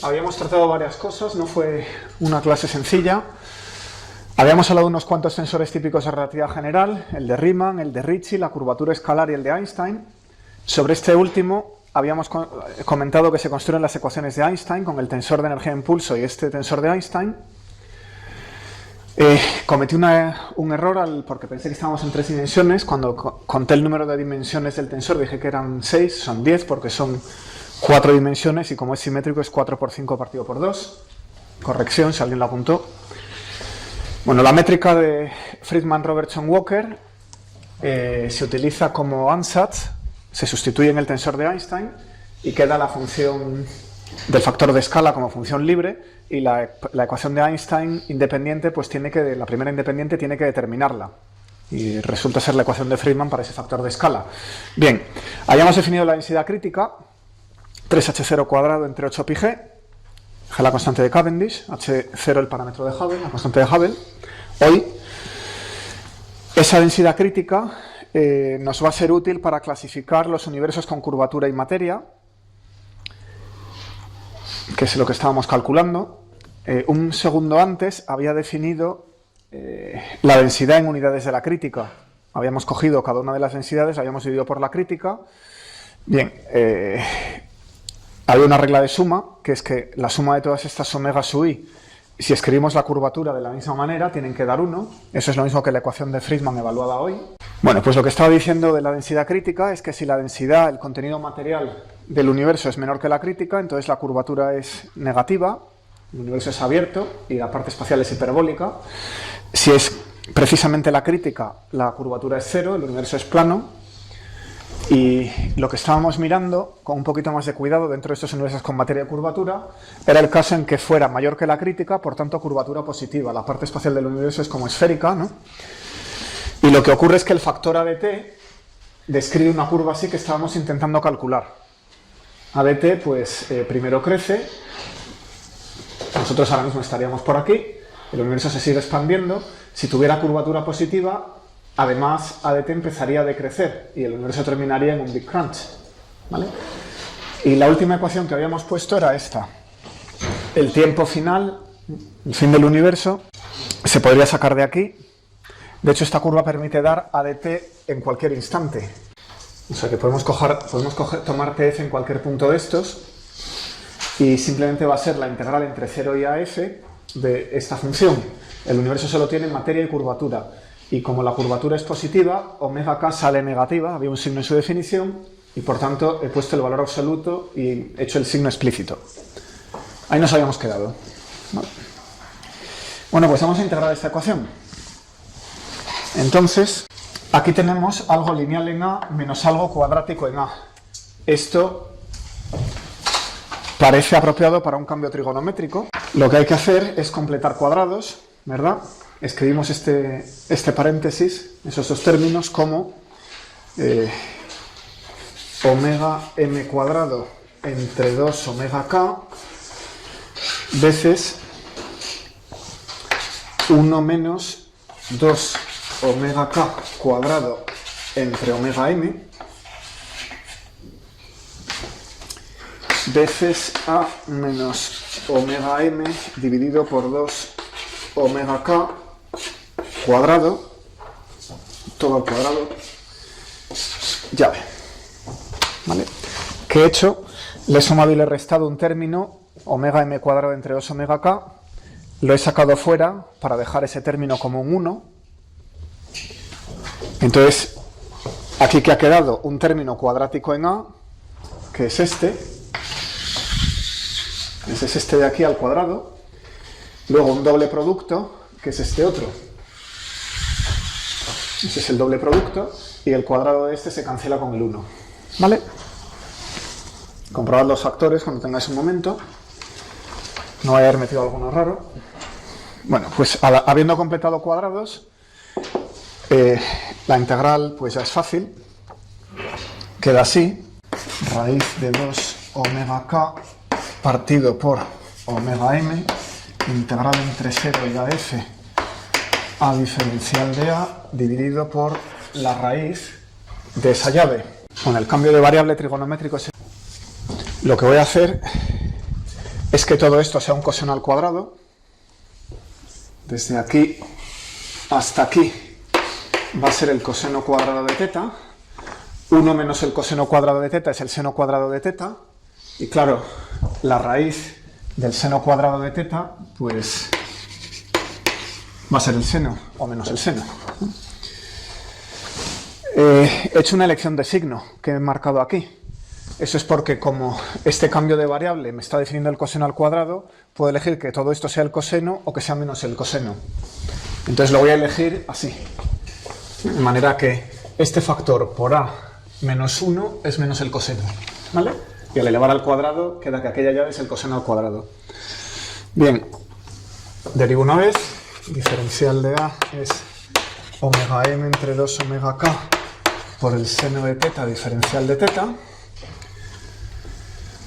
habíamos tratado varias cosas, no fue una clase sencilla. Habíamos hablado de unos cuantos tensores típicos de relatividad general, el de Riemann, el de Ricci, la curvatura escalar y el de Einstein. Sobre este último habíamos comentado que se construyen las ecuaciones de Einstein con el tensor de energía de impulso y este tensor de Einstein. Cometí un error porque pensé que estábamos en 3 dimensiones. Cuando conté el número de dimensiones del tensor dije que eran 6, son 10 porque son 4 dimensiones y como es simétrico es 4 por 5 partido por 2. Corrección, si alguien lo apuntó. Bueno, la métrica de Friedman-Robertson-Walker se utiliza como ansatz, se sustituye en el tensor de Einstein y queda la función del factor de escala como función libre y la ecuación de Einstein independiente, pues la primera independiente tiene que determinarla y resulta ser la ecuación de Friedman para ese factor de escala. Bien, hayamos definido la densidad crítica, 3h0 cuadrado entre 8 pi g, la constante de Cavendish, h0 el parámetro de Hubble, la constante de Hubble. Hoy, esa densidad crítica nos va a ser útil para clasificar los universos con curvatura y materia, que es lo que estábamos calculando. Un segundo antes había definido la densidad en unidades de la crítica. Habíamos cogido cada una de las densidades, la habíamos dividido por la crítica. Bien, había una regla de suma, que es que la suma de todas estas omega sub i, si escribimos la curvatura de la misma manera, tienen que dar 1. Eso es lo mismo que la ecuación de Friedman evaluada hoy. Bueno, pues lo que estaba diciendo de la densidad crítica es que si la densidad, el contenido material del universo es menor que la crítica, entonces la curvatura es negativa, el universo es abierto y la parte espacial es hiperbólica. Si es precisamente la crítica, la curvatura es 0, el universo es plano. Y lo que estábamos mirando, con un poquito más de cuidado dentro de estos universos con materia y curvatura, era el caso en que fuera mayor que la crítica, por tanto curvatura positiva. La parte espacial del universo es como esférica, ¿no? Y lo que ocurre es que el factor ADT describe una curva así que estábamos intentando calcular. ADT, pues primero crece, nosotros ahora mismo estaríamos por aquí, el universo se sigue expandiendo, si tuviera curvatura positiva, además ADT empezaría a decrecer y el universo terminaría en un Big Crunch, ¿vale? Y la última ecuación que habíamos puesto era esta. El tiempo final, el fin del universo, se podría sacar de aquí. De hecho, esta curva permite dar ADT en cualquier instante. O sea que podemos tomar TF en cualquier punto de estos y simplemente va a ser la integral entre 0 y AF de esta función. El universo solo tiene materia y curvatura. Y como la curvatura es positiva, omega k sale negativa, había un signo en su definición, y por tanto he puesto el valor absoluto y he hecho el signo explícito. Ahí nos habíamos quedado. ¿Vale? Bueno, pues vamos a integrar esta ecuación. Entonces, aquí tenemos algo lineal en A menos algo cuadrático en A. Esto parece apropiado para un cambio trigonométrico. Lo que hay que hacer es completar cuadrados, ¿verdad? Escribimos este paréntesis, esos dos términos, como omega m cuadrado entre 2 omega k veces 1 menos 2 omega k cuadrado entre omega m veces a menos omega m dividido por 2 omega k cuadrado, todo al cuadrado, llave. ¿Vale? ¿Qué he hecho? Le he sumado y le he restado un término, omega m cuadrado entre 2 omega k, lo he sacado fuera para dejar ese término como un 1. Entonces, aquí que ha quedado un término cuadrático en A, que es este. Ese es este de aquí al cuadrado. Luego un doble producto, que es este otro. Ese es el doble producto y el cuadrado de este se cancela con el 1. ¿Vale? Comprobad los factores cuando tengáis un momento. No voy a haber metido alguno raro. Bueno, pues habiendo completado cuadrados, la integral pues ya es fácil. Queda así. Raíz de 2 omega k partido por omega m, integral entre 0 y AF a diferencial de A dividido por la raíz de esa llave. Con el cambio de variable trigonométrico, lo que voy a hacer es que todo esto sea un coseno al cuadrado. Desde aquí hasta aquí va a ser el coseno cuadrado de teta. 1 menos el coseno cuadrado de teta es el seno cuadrado de teta. Y claro, la raíz del seno cuadrado de teta, pues va a ser el seno, o menos el seno. He hecho una elección de signo que he marcado aquí. Eso es porque como este cambio de variable me está definiendo el coseno al cuadrado, puedo elegir que todo esto sea el coseno o que sea menos el coseno. Entonces lo voy a elegir así. De manera que este factor por a menos 1 es menos el coseno. ¿Vale? Y al elevar al cuadrado queda que aquella llave es el coseno al cuadrado. Bien, derivo una vez. Diferencial de a es omega m entre 2 omega k por el seno de teta diferencial de teta.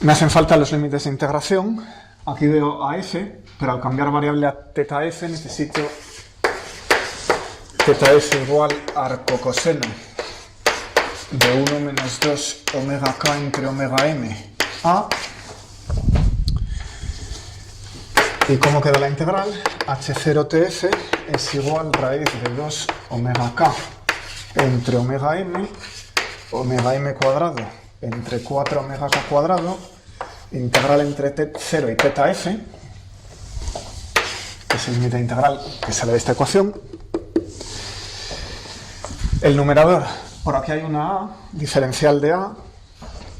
Me hacen falta los límites de integración. Aquí veo a f, pero al cambiar variable a teta f necesito teta f igual arco coseno de 1 menos 2 omega k entre omega m a. ¿Y cómo queda la integral? h0tf es igual raíz de 2 omega k entre omega m cuadrado entre 4 omega k cuadrado, integral entre 0 y teta f, que es el límite integral que sale de esta ecuación. El numerador, por aquí hay una a, diferencial de a,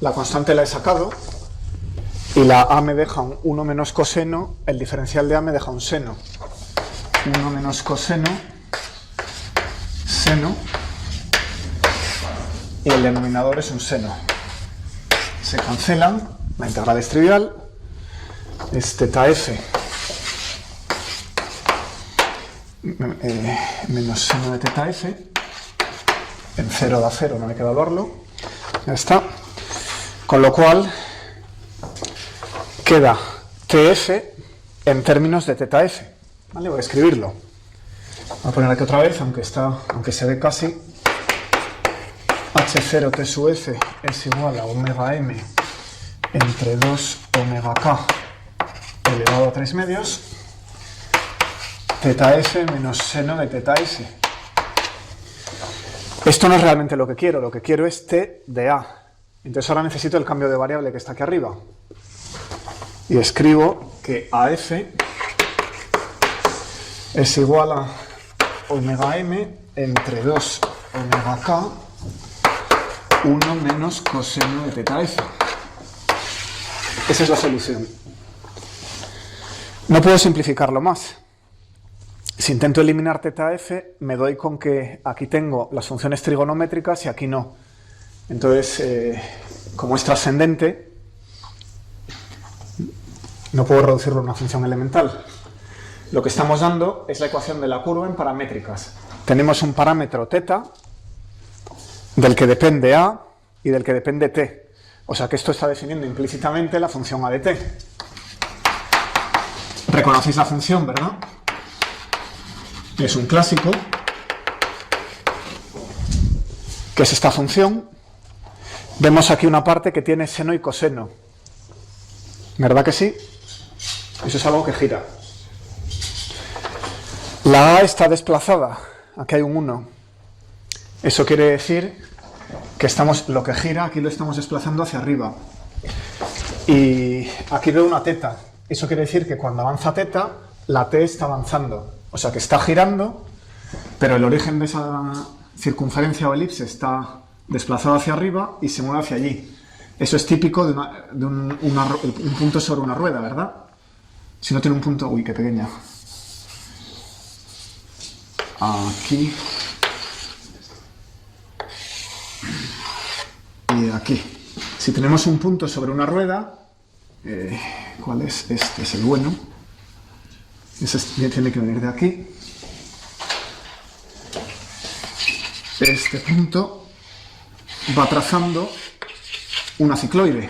la constante la he sacado, y la a me deja un 1 menos coseno, el diferencial de a me deja un seno. 1 menos coseno, seno, y el denominador es un seno. Se cancelan, la integral es trivial, es teta f menos seno de teta f, en 0 da 0, no hay que evaluarlo, ya está. Con lo cual queda tf en términos de teta f. ¿Vale? Voy a escribirlo. Voy a poner aquí otra vez, aunque se ve casi. h0 t sub f es igual a omega m entre 2 omega k elevado a 3 medios, teta f menos seno de teta f. Esto no es realmente lo que quiero es t de a. Entonces ahora necesito el cambio de variable que está aquí arriba. Y escribo que AF es igual a omega m entre 2 omega k 1 menos coseno de teta f. Esa es la solución. No puedo simplificarlo más. Si intento eliminar teta f, me doy con que aquí tengo las funciones trigonométricas y aquí no. Entonces, como es trascendente, no puedo reducirlo a una función elemental. Lo que estamos dando es la ecuación de la curva en paramétricas. Tenemos un parámetro θ, del que depende a y del que depende t. O sea que esto está definiendo implícitamente la función a de t. Reconocéis la función, ¿verdad? Es un clásico, que es esta función. Vemos aquí una parte que tiene seno y coseno. ¿Verdad que sí? Eso es algo que gira. La a está desplazada. Aquí hay un 1. Eso quiere decir que lo que gira, aquí lo estamos desplazando hacia arriba. Y aquí veo una teta. Eso quiere decir que cuando avanza teta, la t está avanzando. O sea que está girando, pero el origen de esa circunferencia o elipse está desplazado hacia arriba y se mueve hacia allí. Eso es típico de un punto sobre una rueda, ¿verdad? Si no tiene un punto... Uy, qué pequeña. Aquí. Y aquí. Si tenemos un punto sobre una rueda, ¿cuál es? Este es el bueno. Ese tiene que venir de aquí. Este punto va trazando una cicloide.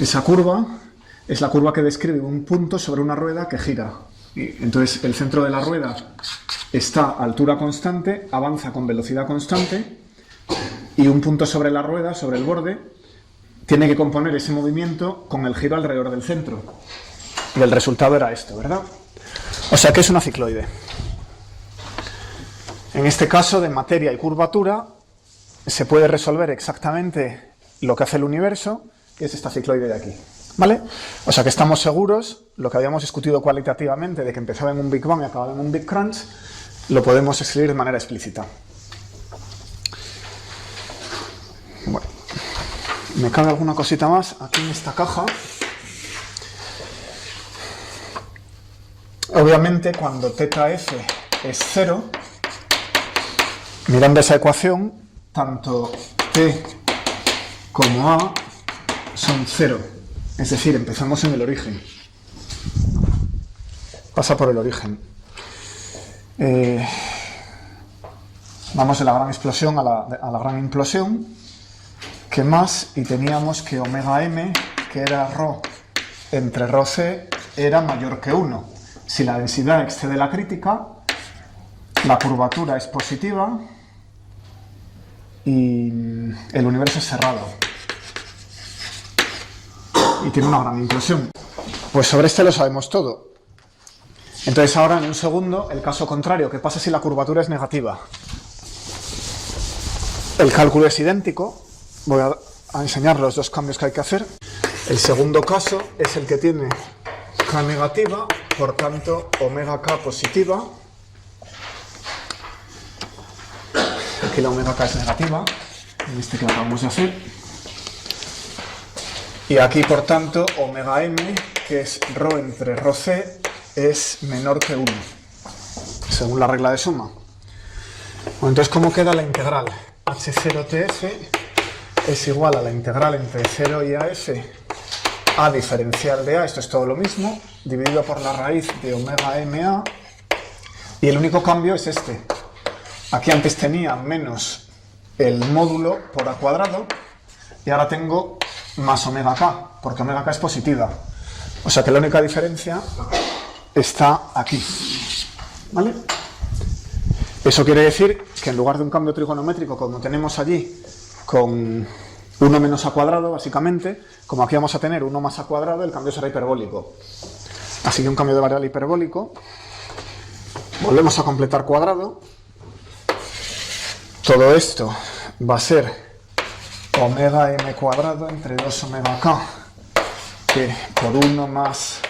Esa curva es la curva que describe un punto sobre una rueda que gira. Y entonces el centro de la rueda está a altura constante, avanza con velocidad constante y un punto sobre la rueda, sobre el borde, tiene que componer ese movimiento con el giro alrededor del centro. Y el resultado era esto, ¿verdad? O sea que es una cicloide. En este caso, de materia y curvatura, se puede resolver exactamente lo que hace el universo, que es esta cicloide de aquí. ¿Vale? O sea que estamos seguros, lo que habíamos discutido cualitativamente, de que empezaba en un Big Bang y acababa en un Big Crunch, lo podemos escribir de manera explícita. Bueno, me cabe alguna cosita más aquí en esta caja. Obviamente, cuando θf es 0, mirando esa ecuación, tanto t como a son 0. Es decir, empezamos en el origen. Pasa por el origen. Vamos de la gran explosión a la gran implosión. ¿Qué más? Y teníamos que omega m, que era ρ entre ρc, era mayor que 1. Si la densidad excede la crítica, la curvatura es positiva y el universo es cerrado. Y tiene una gran implosión. Pues sobre este lo sabemos todo. Entonces ahora, en un segundo, el caso contrario. ¿Qué pasa si la curvatura es negativa? El cálculo es idéntico. Voy a enseñar los dos cambios que hay que hacer. El segundo caso es el que tiene k negativa, por tanto, omega k positiva. Aquí la omega k es negativa, en este que acabamos de hacer. Y aquí, por tanto, omega m, que es ρ entre ρc, es menor que 1, según la regla de suma. Bueno, entonces, ¿cómo queda la integral? h0tf es igual a la integral entre 0 y af, a diferencial de a, esto es todo lo mismo, dividido por la raíz de omega ma, y el único cambio es este. Aquí antes tenía menos el módulo por a cuadrado, y ahora tengo más omega k, porque omega k es positiva. O sea que la única diferencia está aquí. ¿Vale? Eso quiere decir que en lugar de un cambio trigonométrico como tenemos allí, con 1 menos a cuadrado, básicamente, como aquí vamos a tener 1 más a cuadrado, el cambio será hiperbólico. Así que un cambio de variable hiperbólico. Volvemos a completar cuadrado. Todo esto va a ser omega m cuadrado entre 2 omega k, que por 1 más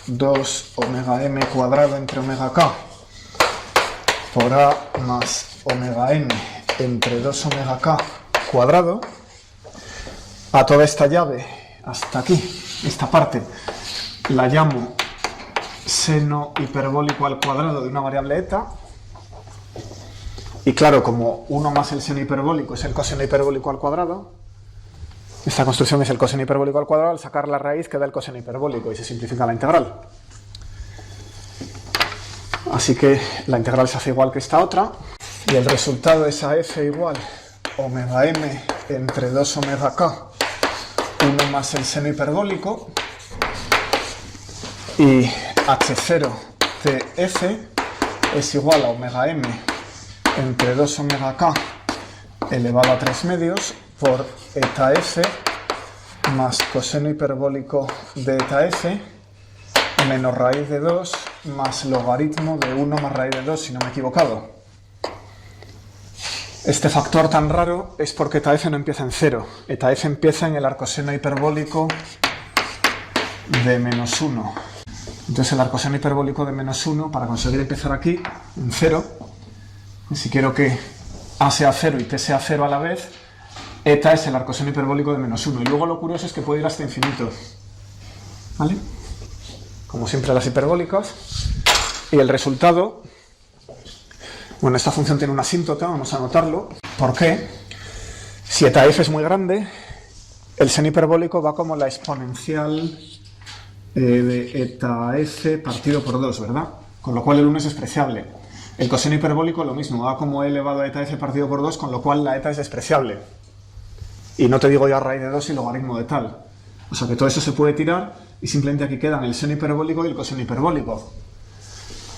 2 omega m cuadrado entre omega k, por a más omega n entre 2 omega k cuadrado. A toda esta llave, hasta aquí, esta parte, la llamo seno hiperbólico al cuadrado de una variable eta. Y claro, como 1 más el seno hiperbólico es el coseno hiperbólico al cuadrado, esta construcción es el coseno hiperbólico al cuadrado, al sacar la raíz queda el coseno hiperbólico y se simplifica la integral. Así que la integral se hace igual que esta otra, y el resultado es a f igual omega m entre 2 omega k, 1 más el seno hiperbólico, y h0tf es igual a omega m entre 2 omega k elevado a 3 medios por eta f más coseno hiperbólico de eta f menos raíz de 2 más logaritmo de 1 más raíz de 2, si no me he equivocado. Este factor tan raro es porque eta f no empieza en 0. Eta f empieza en el arcoseno hiperbólico de menos 1. Entonces el arcoseno hiperbólico de menos 1, para conseguir empezar aquí en 0, si quiero que a sea 0 y t sea 0 a la vez, eta es el arcoseno hiperbólico de menos 1. Y luego lo curioso es que puede ir hasta infinito. ¿Vale? Como siempre las hiperbólicas. Y el resultado, bueno, esta función tiene una asíntota, vamos a anotarlo. ¿Por qué? Si eta f es muy grande, el seno hiperbólico va como la exponencial de eta f partido por 2, ¿verdad? Con lo cual el 1 es despreciable. El coseno hiperbólico lo mismo, va como e elevado a eta f partido por 2, con lo cual la eta es despreciable. Y no te digo ya raíz de 2 y logaritmo de tal. O sea que todo eso se puede tirar y simplemente aquí quedan el seno hiperbólico y el coseno hiperbólico.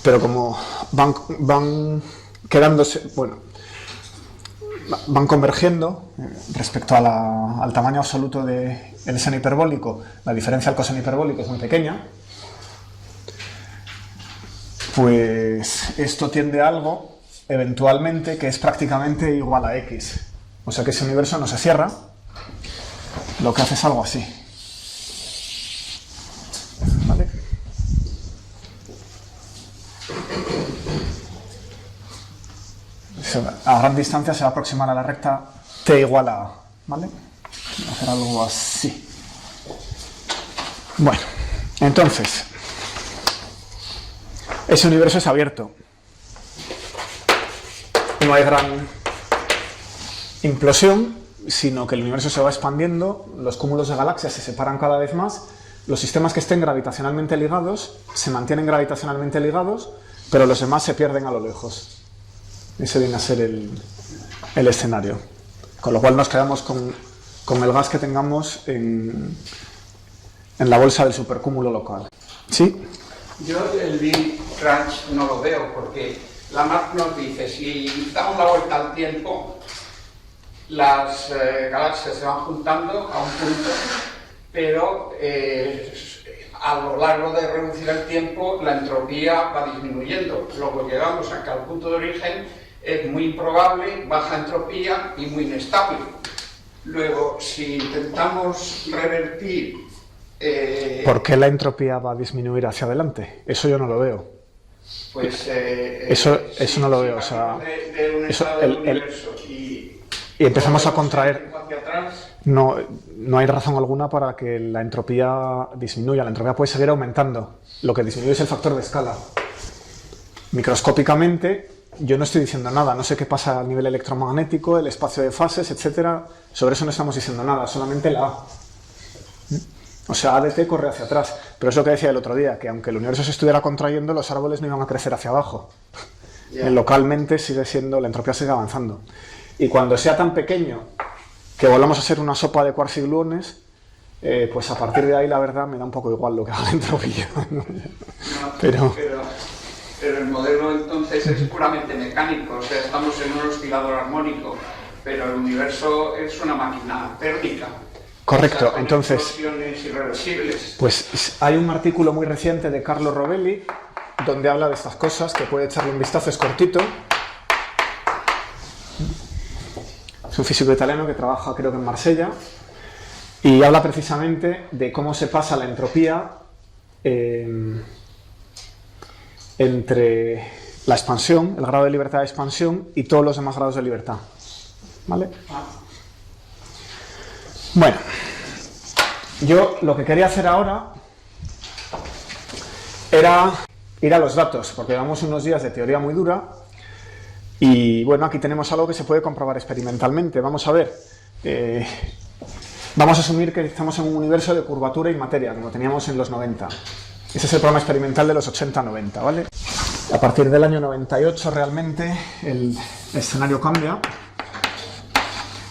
Pero como van quedándose, bueno, van convergiendo respecto a al tamaño absoluto del seno hiperbólico. La diferencia al coseno hiperbólico es muy pequeña. Pues esto tiende a algo, eventualmente, que es prácticamente igual a X. O sea que ese universo no se cierra, lo que hace es algo así. ¿Vale? A gran distancia se va a aproximar a la recta t igual a A. ¿Vale? Voy a hacer algo así. Bueno, entonces, ese universo es abierto. No hay gran implosión, sino que el universo se va expandiendo, los cúmulos de galaxias se separan cada vez más, los sistemas que estén gravitacionalmente ligados se mantienen gravitacionalmente ligados, pero los demás se pierden a lo lejos. Ese viene a ser el escenario. Con lo cual nos quedamos con el gas que tengamos en la bolsa del supercúmulo local. ¿Sí? Yo el Big Crunch no lo veo porque Lamarck nos dice, si damos la vuelta al tiempo, las galaxias se van juntando a un punto, pero a lo largo de reducir el tiempo la entropía va disminuyendo. Luego llegamos a que al punto de origen es muy improbable, baja entropía y muy inestable. Luego, si intentamos revertir... ¿Por qué la entropía va a disminuir hacia adelante? Eso yo no lo veo. Pues eso no lo veo. O sea, de un estado del universo y empezamos a contraer. Hacia atrás. No hay razón alguna para que la entropía disminuya. La entropía puede seguir aumentando. Lo que disminuye es el factor de escala. Microscópicamente, yo no estoy diciendo nada. No sé qué pasa a nivel electromagnético, el espacio de fases, etcétera. Sobre eso no estamos diciendo nada. Solamente la A. O sea, A de t corre hacia atrás. Pero es lo que decía el otro día, que aunque el universo se estuviera contrayendo, los árboles no iban a crecer hacia abajo. Yeah. Localmente sigue siendo, la entropía sigue avanzando. Y cuando sea tan pequeño que volvamos a ser una sopa de quarks y gluones, pues a partir de ahí, la verdad, me da un poco igual lo que haga la entropía. No, pero el modelo entonces es puramente mecánico, o sea, estamos en un oscilador armónico, pero el universo es una máquina térmica. Correcto, entonces, pues hay un artículo muy reciente de Carlo Rovelli donde habla de estas cosas, que puede echarle un vistazo, es cortito. Es un físico italiano que trabaja, creo que en Marsella, y habla precisamente de cómo se pasa la entropía entre la expansión, el grado de libertad de expansión y todos los demás grados de libertad. ¿Vale? Bueno, yo lo que quería hacer ahora era ir a los datos, porque llevamos unos días de teoría muy dura y bueno, aquí tenemos algo que se puede comprobar experimentalmente. Vamos a ver, vamos a asumir que estamos en un universo de curvatura y materia, como teníamos en los 90. Ese es el programa experimental de los 80-90, ¿vale? A partir del año 98 realmente el escenario cambia.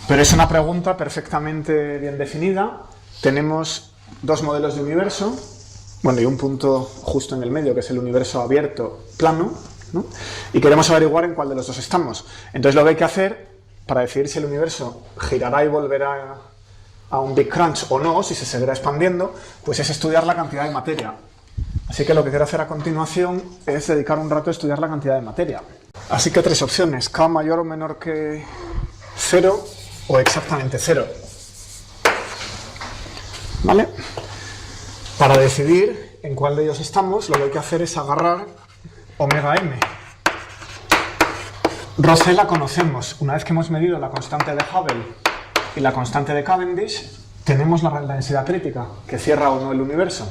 Pero es una pregunta perfectamente bien definida. Tenemos dos modelos de universo, bueno, y un punto justo en el medio, que es el universo abierto plano, ¿no? Y queremos averiguar en cuál de los dos estamos. Entonces lo que hay que hacer, para decidir si el universo girará y volverá a un Big Crunch o no, si se seguirá expandiendo, pues es estudiar la cantidad de materia. Así que lo que quiero hacer a continuación es dedicar un rato a estudiar la cantidad de materia. Así que tres opciones: K mayor o menor que 0, o exactamente 0. ¿Vale? Para decidir en cuál de ellos estamos, lo que hay que hacer es agarrar omega m. Ρ la conocemos. Una vez que hemos medido la constante de Hubble y la constante de Cavendish, tenemos la densidad crítica, que cierra o no el universo.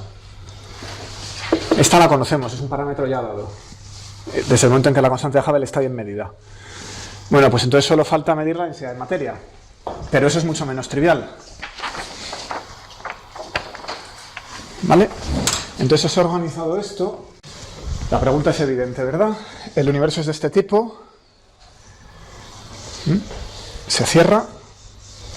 Esta la conocemos, es un parámetro ya dado, desde el momento en que la constante de Hubble está bien medida. Bueno, pues entonces solo falta medir la densidad de materia. Pero eso es mucho menos trivial. ¿Vale? Entonces os he organizado esto. La pregunta es evidente, ¿verdad? El universo es de este tipo. Se cierra,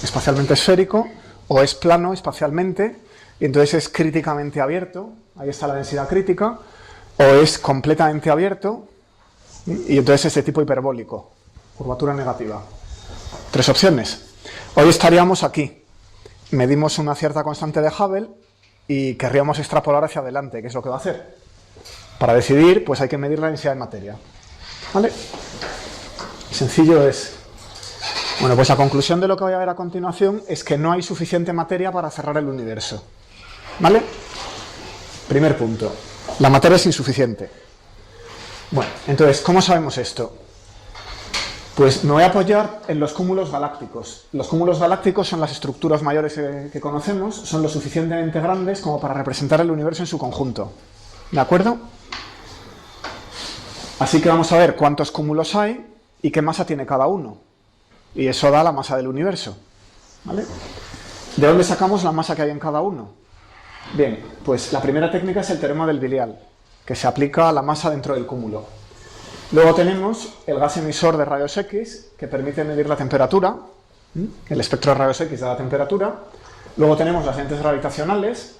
espacialmente esférico, o es plano espacialmente, y entonces es críticamente abierto. Ahí está la densidad crítica. O es completamente abierto, y entonces es de tipo hiperbólico, curvatura negativa. Tres opciones. Hoy estaríamos aquí. Medimos una cierta constante de Hubble y querríamos extrapolar hacia adelante. ¿Qué es lo que va a hacer? Para decidir, pues hay que medir la densidad de materia. ¿Vale? Sencillo es. Bueno, pues la conclusión de lo que voy a ver a continuación es que no hay suficiente materia para cerrar el universo. ¿Vale? Primer punto. La materia es insuficiente. Bueno, entonces, ¿cómo sabemos esto? Pues me voy a apoyar en los cúmulos galácticos. Los cúmulos galácticos son las estructuras mayores que conocemos, son lo suficientemente grandes como para representar el universo en su conjunto. ¿De acuerdo? Así que vamos a ver cuántos cúmulos hay y qué masa tiene cada uno. Y eso da la masa del universo. ¿Vale? ¿De dónde sacamos la masa que hay en cada uno? Bien, pues la primera técnica es el teorema del bilial, que se aplica a la masa dentro del cúmulo. Luego tenemos el gas emisor de rayos X, que permite medir la temperatura. El espectro de rayos X da la temperatura. Luego tenemos las lentes gravitacionales.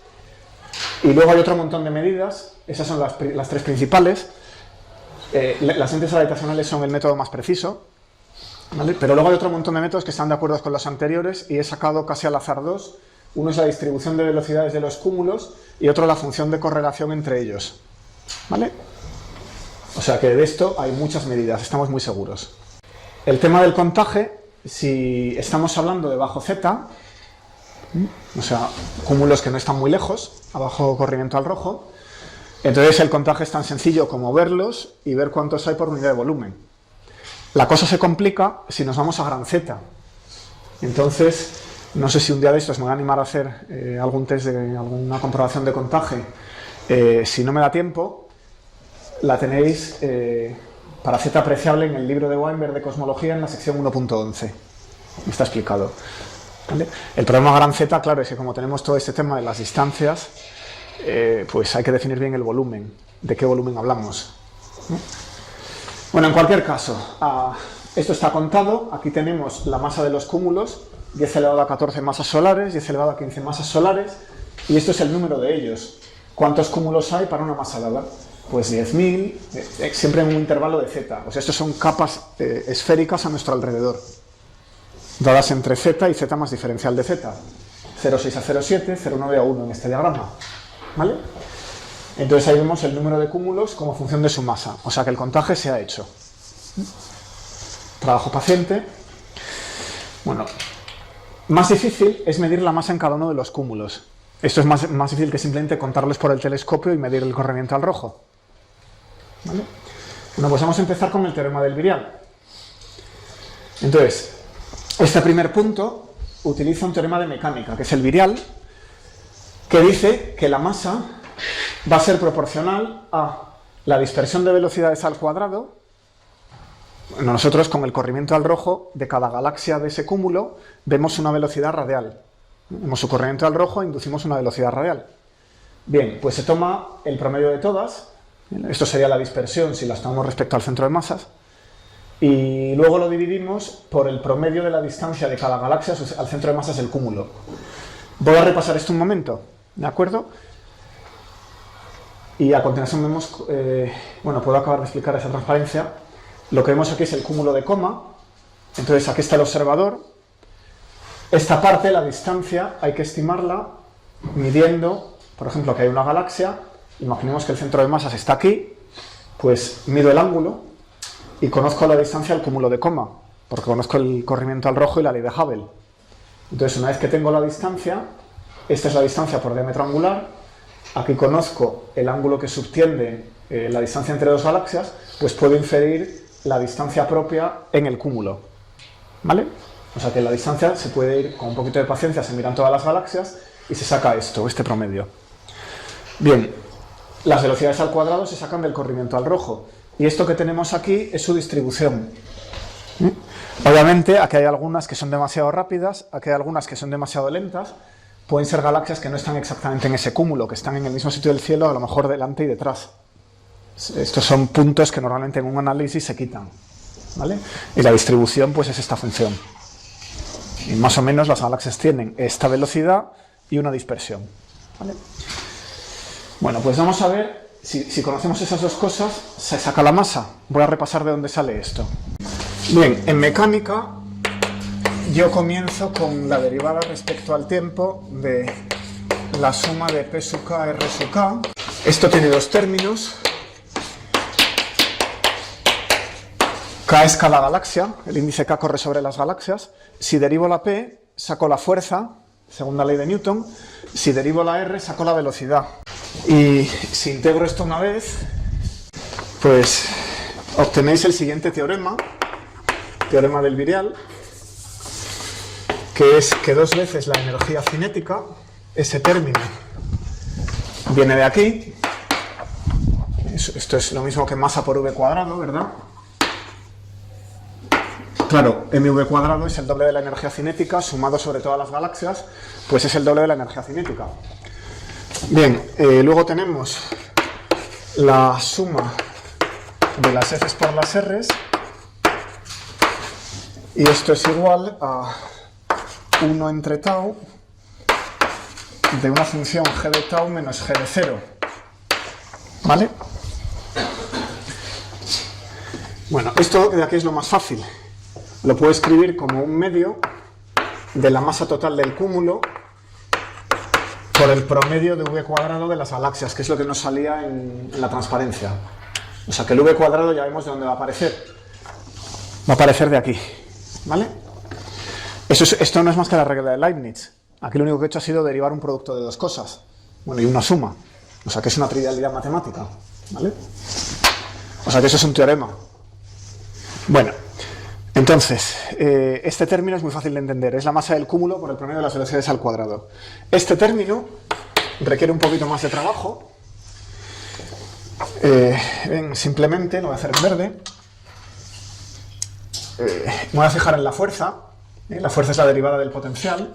Y luego hay otro montón de medidas. Esas son las tres principales. Las lentes gravitacionales son el método más preciso, ¿vale? Pero luego hay otro montón de métodos que están de acuerdo con los anteriores y he sacado casi al azar dos. Uno es la distribución de velocidades de los cúmulos y otro la función de correlación entre ellos. ¿Vale? O sea que de esto hay muchas medidas, estamos muy seguros. El tema del contaje, si estamos hablando de bajo Z, o sea, cúmulos que no están muy lejos, a bajo corrimiento al rojo, entonces el contaje es tan sencillo como verlos y ver cuántos hay por unidad de volumen. La cosa se complica si nos vamos a gran Z. Entonces, no sé si un día de estos me voy a animar a hacer algún test de alguna comprobación de contaje. Si no me da tiempo, la tenéis para Z apreciable en el libro de Weinberg de cosmología en la sección 1.11. Está explicado. ¿Vale? El problema gran Z, claro, es que como tenemos todo este tema de las distancias, pues hay que definir bien el volumen. ¿De qué volumen hablamos? ¿No? Bueno, en cualquier caso, esto está contado. Aquí tenemos la masa de los cúmulos, 10 elevado a 14 masas solares, 10 elevado a 15 masas solares, y esto es el número de ellos. ¿Cuántos cúmulos hay para una masa dada? Pues 10.000, siempre en un intervalo de Z. O sea, estos son capas esféricas a nuestro alrededor, dadas entre Z y Z más diferencial de Z. 0,6 a 0,7, 0,9 a 1 en este diagrama. ¿Vale? Entonces ahí vemos el número de cúmulos como función de su masa. O sea que el contaje se ha hecho. Trabajo paciente. Bueno, más difícil es medir la masa en cada uno de los cúmulos. Esto es más difícil que simplemente contarlos por el telescopio y medir el corrimiento al rojo. ¿Vale? Bueno, pues vamos a empezar con el teorema del bilial. Entonces, este primer punto utiliza un teorema de mecánica, que es el bilial, que dice que la masa va a ser proporcional a la dispersión de velocidades al cuadrado. Bueno, nosotros con el corrimiento al rojo de cada galaxia de ese cúmulo vemos una velocidad radial. Vemos su corrimiento al rojo e inducimos una velocidad radial. Bien, pues se toma el promedio de todas. Esto sería la dispersión si las tomamos respecto al centro de masas. Y luego lo dividimos por el promedio de la distancia de cada galaxia al centro de masas del cúmulo. Voy a repasar esto un momento, ¿de acuerdo? Y a continuación vemos, bueno, puedo acabar de explicar esa transparencia. Lo que vemos aquí es el cúmulo de coma. Entonces aquí está el observador. Esta parte, la distancia, hay que estimarla midiendo, por ejemplo, que hay una galaxia. Imaginemos que el centro de masas está aquí, pues mido el ángulo y conozco la distancia del cúmulo de coma, porque conozco el corrimiento al rojo y la ley de Hubble. Entonces, una vez que tengo la distancia, esta es la distancia por diámetro angular, aquí conozco el ángulo que subtiende la distancia entre dos galaxias, pues puedo inferir la distancia propia en el cúmulo. ¿Vale? O sea que la distancia se puede ir, con un poquito de paciencia, se miran todas las galaxias y se saca esto, este promedio. Bien, las velocidades al cuadrado se sacan del corrimiento al rojo. Y esto que tenemos aquí es su distribución. Obviamente, aquí hay algunas que son demasiado rápidas, aquí hay algunas que son demasiado lentas. Pueden ser galaxias que no están exactamente en ese cúmulo, que están en el mismo sitio del cielo, a lo mejor delante y detrás. Estos son puntos que normalmente en un análisis se quitan, ¿vale? Y la distribución pues es esta función. Y más o menos las galaxias tienen esta velocidad y una dispersión, ¿vale? Bueno, pues vamos a ver, si conocemos esas dos cosas, se saca la masa. Voy a repasar de dónde sale esto. Bien, en mecánica yo comienzo con la derivada respecto al tiempo de la suma de P sub k, R sub k. Esto tiene dos términos. K es cada galaxia, el índice K corre sobre las galaxias. Si derivo la P, saco la fuerza, según la ley de Newton. Si derivo la R, saco la velocidad. Y si integro esto una vez, pues obtenéis el siguiente teorema, teorema del virial, que es que dos veces la energía cinética, ese término, viene de aquí. Esto es lo mismo que masa por v cuadrado, ¿verdad? Claro, mv cuadrado es el doble de la energía cinética sumado sobre todas las galaxias, pues es el doble de la energía cinética. Bien, luego tenemos la suma de las F's por las R's, y esto es igual a 1 entre tau de una función g de tau menos g de 0. ¿Vale? Bueno, esto de aquí es lo más fácil. Lo puedo escribir como un medio de la masa total del cúmulo por el promedio de v cuadrado de las galaxias, que es lo que nos salía en la transparencia. O sea que el v cuadrado ya vemos de dónde va a aparecer. Va a aparecer de aquí. ¿Vale? Esto no es más que la regla de Leibniz. Aquí lo único que he hecho ha sido derivar un producto de dos cosas. Bueno, y una suma. O sea que es una trivialidad matemática. ¿Vale? O sea que eso es un teorema. Bueno. Entonces, este término es muy fácil de entender. Es la masa del cúmulo por el promedio de las velocidades al cuadrado. Este término requiere un poquito más de trabajo. Simplemente, lo voy a hacer en verde. Me voy a fijar en la fuerza. La fuerza es la derivada del potencial.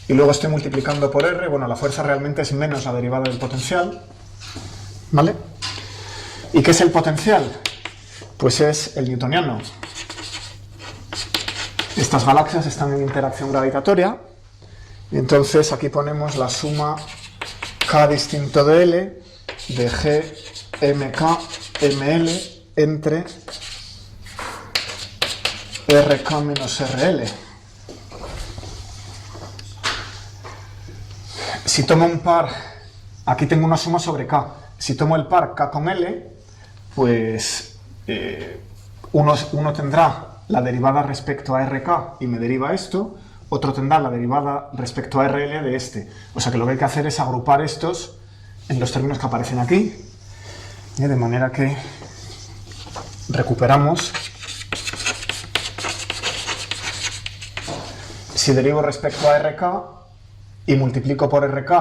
Y luego estoy multiplicando por R. Bueno, la fuerza realmente es menos la derivada del potencial. ¿Vale? ¿Y qué es el potencial? Pues es el newtoniano. Estas galaxias están en interacción gravitatoria. Y entonces aquí ponemos la suma K distinto de L de G mk ml entre RK menos RL. Si tomo un par, aquí tengo una suma sobre K. Si tomo el par K con L, pues uno tendrá la derivada respecto a RK y me deriva esto, otro tendrá la derivada respecto a RL de este. O sea que lo que hay que hacer es agrupar estos en los términos que aparecen aquí, de manera que recuperamos. Si derivo respecto a RK y multiplico por RK,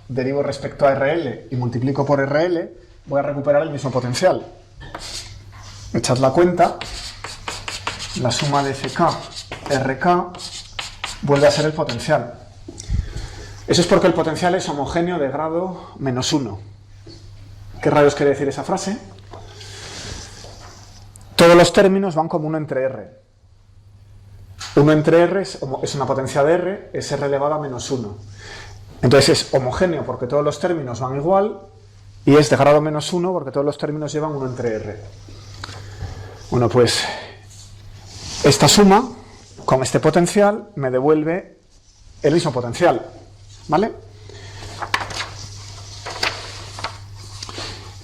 derivo respecto a RL y multiplico por RL, voy a recuperar el mismo potencial. Echad la cuenta, la suma de FK, RK, vuelve a ser el potencial. Eso es porque el potencial es homogéneo de grado menos 1. ¿Qué rayos quiere decir esa frase? Todos los términos van como 1 entre R. 1 entre R es una potencia de R, es R elevado a menos 1. Entonces es homogéneo porque todos los términos van igual, y es de grado menos 1 porque todos los términos llevan 1 entre R. Bueno, pues esta suma con este potencial me devuelve el mismo potencial, ¿vale?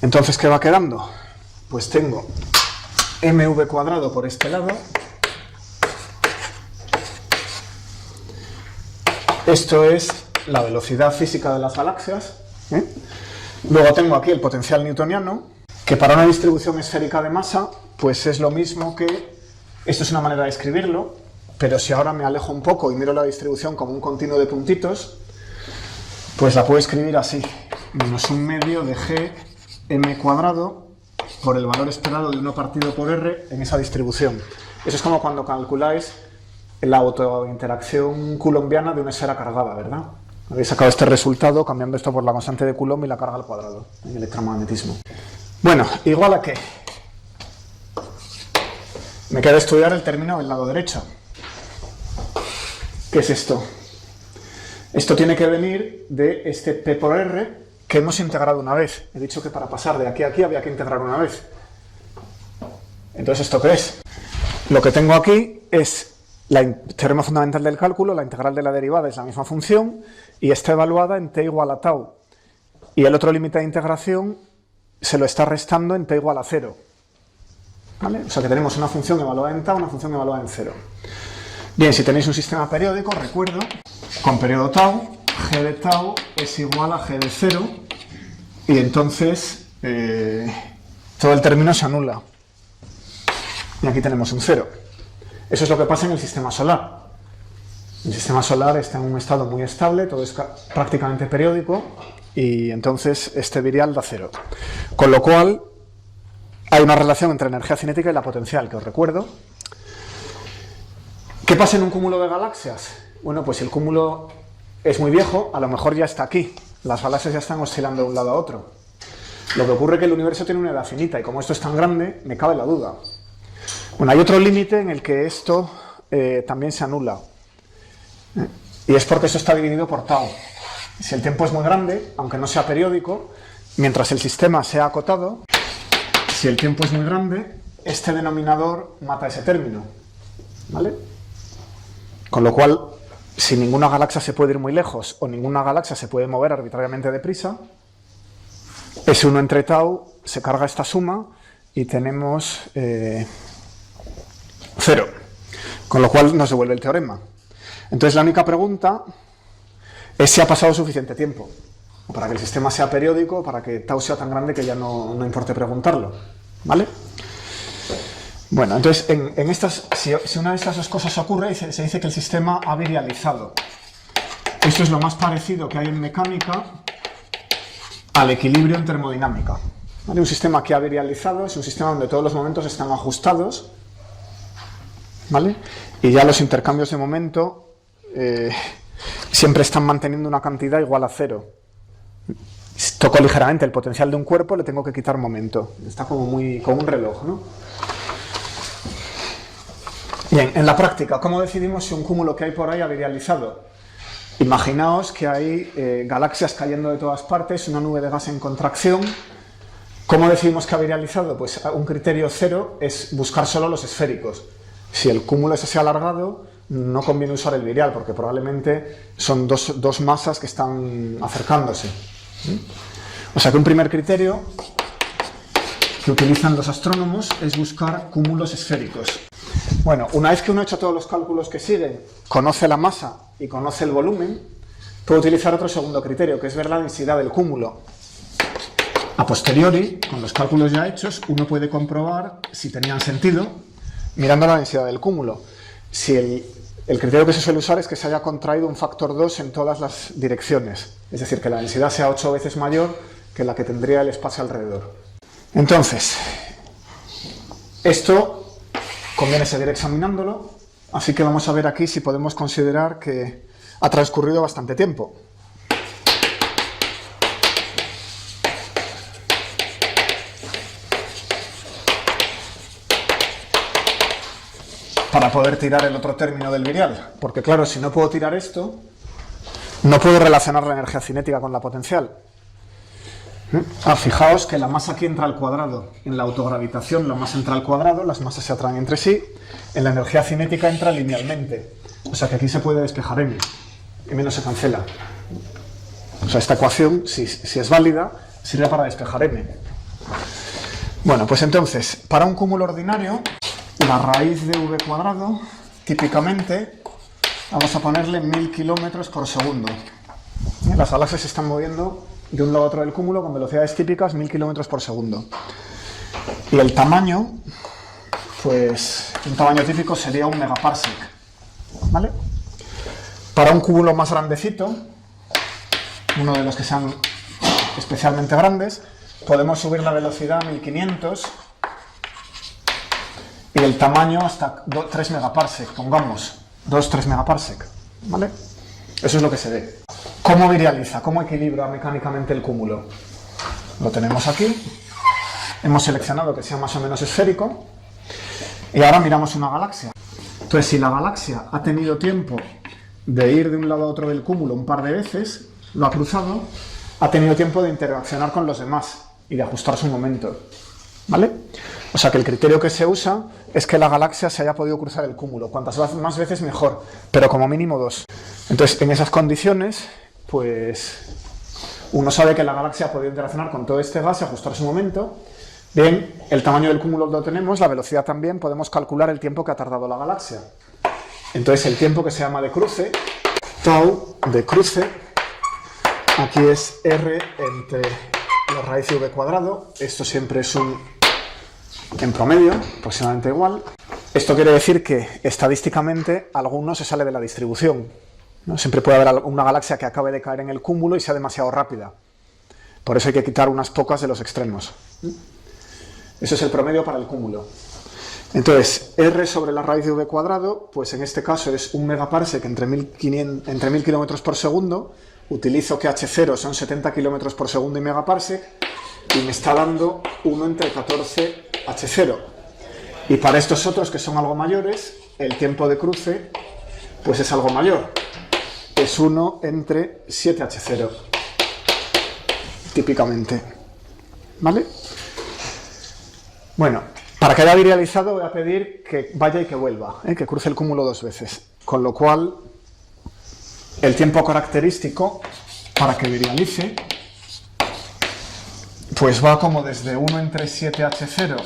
Entonces, ¿qué va quedando? Pues tengo mv cuadrado por este lado. Esto es la velocidad física de las galaxias, ¿eh? Luego tengo aquí el potencial newtoniano, que para una distribución esférica de masa, pues es lo mismo que... Esto es una manera de escribirlo, pero si ahora me alejo un poco y miro la distribución como un continuo de puntitos, pues la puedo escribir así. Menos un medio de g m cuadrado por el valor esperado de 1 partido por r en esa distribución. Eso es como cuando calculáis la autointeracción coulombiana de una esfera cargada, ¿verdad? Habéis sacado este resultado cambiando esto por la constante de Coulomb y la carga al cuadrado en electromagnetismo. Bueno, igual a qué. Me queda estudiar el término del lado derecho. ¿Qué es esto? Esto tiene que venir de este P por R que hemos integrado una vez. He dicho que para pasar de aquí a aquí había que integrar una vez. Entonces, ¿esto qué es? Lo que tengo aquí es el teorema fundamental del cálculo, la integral de la derivada es la misma función y está evaluada en t igual a tau. Y el otro límite de integración se lo está restando en t igual a 0. ¿Vale? O sea que tenemos una función evaluada en tau, una función evaluada en 0. Bien, si tenéis un sistema periódico, recuerdo, con periodo tau, g de tau es igual a g de 0 y entonces todo el término se anula. Y aquí tenemos un 0. Eso es lo que pasa en el sistema solar. El sistema solar está en un estado muy estable, todo es prácticamente periódico y entonces este virial da 0. Con lo cual hay una relación entre energía cinética y la potencial, que os recuerdo. ¿Qué pasa en un cúmulo de galaxias? Bueno, pues si el cúmulo es muy viejo, a lo mejor ya está aquí. Las galaxias ya están oscilando de un lado a otro. Lo que ocurre es que el universo tiene una edad finita y como esto es tan grande, me cabe la duda. Bueno, hay otro límite en el que esto también se anula. Y es porque eso está dividido por tau. Si el tiempo es muy grande, aunque no sea periódico, mientras el sistema sea acotado, si el tiempo es muy grande, este denominador mata ese término. ¿Vale? Con lo cual, si ninguna galaxia se puede ir muy lejos o ninguna galaxia se puede mover arbitrariamente deprisa, S1 entre tau se carga esta suma y tenemos 0. Con lo cual nos devuelve el teorema. Entonces la única pregunta es si ha pasado suficiente tiempo para que el sistema sea periódico, para que tau sea tan grande que ya no importe preguntarlo. ¿Vale? Bueno, entonces, si una de estas dos cosas ocurre, se dice que el sistema ha virializado. Esto es lo más parecido que hay en mecánica al equilibrio en termodinámica. ¿Vale? Un sistema que ha virializado es un sistema donde todos los momentos están ajustados, ¿vale? Y ya los intercambios de momento siempre están manteniendo una cantidad igual a 0. Si toco ligeramente el potencial de un cuerpo, le tengo que quitar momento. Está como un reloj, ¿no? Bien, en la práctica, ¿cómo decidimos si un cúmulo que hay por ahí ha virializado? Imaginaos que hay galaxias cayendo de todas partes, una nube de gas en contracción. ¿Cómo decidimos que ha virializado? Pues un criterio 0 es buscar solo los esféricos. Si el cúmulo es así alargado, no conviene usar el virial, porque probablemente son dos masas que están acercándose. O sea que un primer criterio que utilizan los astrónomos es buscar cúmulos esféricos. Bueno, una vez que uno ha hecho todos los cálculos que siguen, conoce la masa y conoce el volumen, puede utilizar otro segundo criterio, que es ver la densidad del cúmulo. A posteriori, con los cálculos ya hechos, uno puede comprobar si tenían sentido mirando la densidad del cúmulo. Si el criterio que se suele usar es que se haya contraído un factor 2 en todas las direcciones, es decir, que la densidad sea 8 veces mayor que la que tendría el espacio alrededor. Entonces, esto conviene seguir examinándolo, así que vamos a ver aquí si podemos considerar que ha transcurrido bastante tiempo. Para poder tirar el otro término del virial, porque claro, si no puedo tirar esto, no puedo relacionar la energía cinética con la potencial. Fijaos que la masa aquí entra al cuadrado. En la autogravitación la masa entra al cuadrado, las masas se atraen entre sí. En la energía cinética entra linealmente. O sea que aquí se puede despejar m. M no se cancela. O sea, esta ecuación, si es válida, sirve para despejar m. Bueno, pues entonces, para un cúmulo ordinario, la raíz de v cuadrado, típicamente, vamos a ponerle 1000 kilómetros por segundo. Las galaxias se están moviendo de un lado a otro del cúmulo con velocidades típicas 1000 kilómetros por segundo. Y el tamaño, pues un tamaño típico sería 1 megaparsec. ¿Vale? Para un cúmulo más grandecito, uno de los que sean especialmente grandes, podemos subir la velocidad a 1500 y el tamaño hasta 3 megaparsec, pongamos, 2-3 megaparsec. ¿Vale? Eso es lo que se ve. ¿Cómo virializa? ¿Cómo equilibra mecánicamente el cúmulo? Lo tenemos aquí. Hemos seleccionado que sea más o menos esférico. Y ahora miramos una galaxia. Entonces, si la galaxia ha tenido tiempo de ir de un lado a otro del cúmulo un par de veces, lo ha cruzado, ha tenido tiempo de interaccionar con los demás y de ajustar su momento. ¿Vale? O sea que el criterio que se usa es que la galaxia se haya podido cruzar el cúmulo. Cuantas más veces mejor, pero como mínimo 2. Entonces, en esas condiciones, pues uno sabe que la galaxia ha podido interaccionar con todo este gas y ajustar su momento. Bien, el tamaño del cúmulo lo tenemos, la velocidad también, podemos calcular el tiempo que ha tardado la galaxia. Entonces, el tiempo que se llama de cruce, tau de cruce, aquí es R entre la raíz de v cuadrado, esto siempre es en promedio, aproximadamente igual. Esto quiere decir que estadísticamente alguno se sale de la distribución, ¿no? Siempre puede haber una galaxia que acabe de caer en el cúmulo y sea demasiado rápida. Por eso hay que quitar unas pocas de los extremos. Eso es el promedio para el cúmulo. Entonces, R sobre la raíz de v cuadrado, pues en este caso es 1 megaparsec entre 1000 km por segundo. Utilizo que H0 son 70 km por segundo y megaparsec, y me está dando 1 entre 14 H0. Y para estos otros que son algo mayores, el tiempo de cruce pues es algo mayor. Es 1 entre 7 H0, típicamente. ¿Vale? Bueno, para que haya virializado voy a pedir que vaya y que vuelva, que cruce el cúmulo 2 veces. Con lo cual, el tiempo característico para que virialice pues va como desde 1 entre 7H0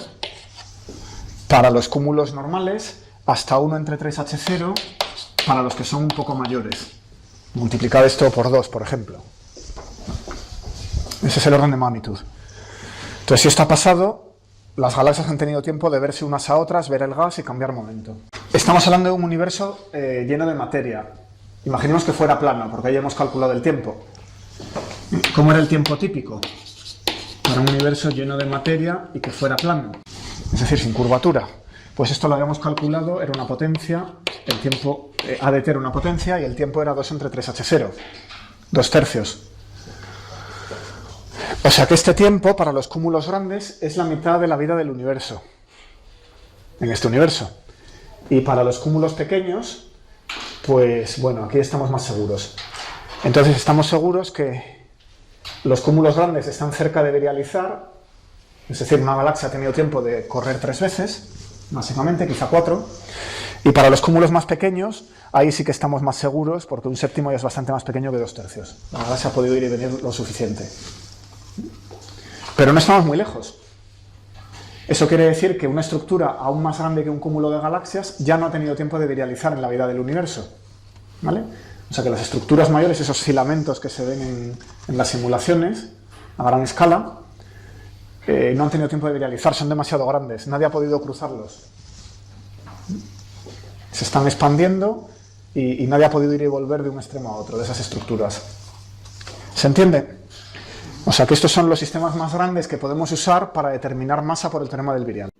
para los cúmulos normales hasta 1 entre 3H0 para los que son un poco mayores. Multiplicad esto por 2, por ejemplo. Ese es el orden de magnitud. Entonces, si esto ha pasado, las galaxias han tenido tiempo de verse unas a otras, ver el gas y cambiar momento. Estamos hablando de un universo lleno de materia. Imaginemos que fuera plano, porque ahí hemos calculado el tiempo. ¿Cómo era el tiempo típico? Para un universo lleno de materia y que fuera plano, es decir, sin curvatura. Pues esto lo habíamos calculado, era una potencia, el tiempo A de t era una potencia y el tiempo era 2 entre 3H0, 2 tercios. O sea que este tiempo para los cúmulos grandes es la mitad de la vida del universo, en este universo. Y para los cúmulos pequeños, pues bueno, aquí estamos más seguros. Entonces estamos seguros que los cúmulos grandes están cerca de virializar, es decir, una galaxia ha tenido tiempo de correr 3 veces, básicamente, quizá 4, y para los cúmulos más pequeños, ahí sí que estamos más seguros, porque un séptimo ya es bastante más pequeño que 2 tercios. La galaxia ha podido ir y venir lo suficiente. Pero no estamos muy lejos. Eso quiere decir que una estructura aún más grande que un cúmulo de galaxias ya no ha tenido tiempo de virializar en la vida del universo, ¿vale? O sea que las estructuras mayores, esos filamentos que se ven en las simulaciones a gran escala, no han tenido tiempo de virializar, son demasiado grandes, nadie ha podido cruzarlos. Se están expandiendo y nadie ha podido ir y volver de un extremo a otro de esas estructuras. ¿Se entiende? O sea que estos son los sistemas más grandes que podemos usar para determinar masa por el teorema del virial.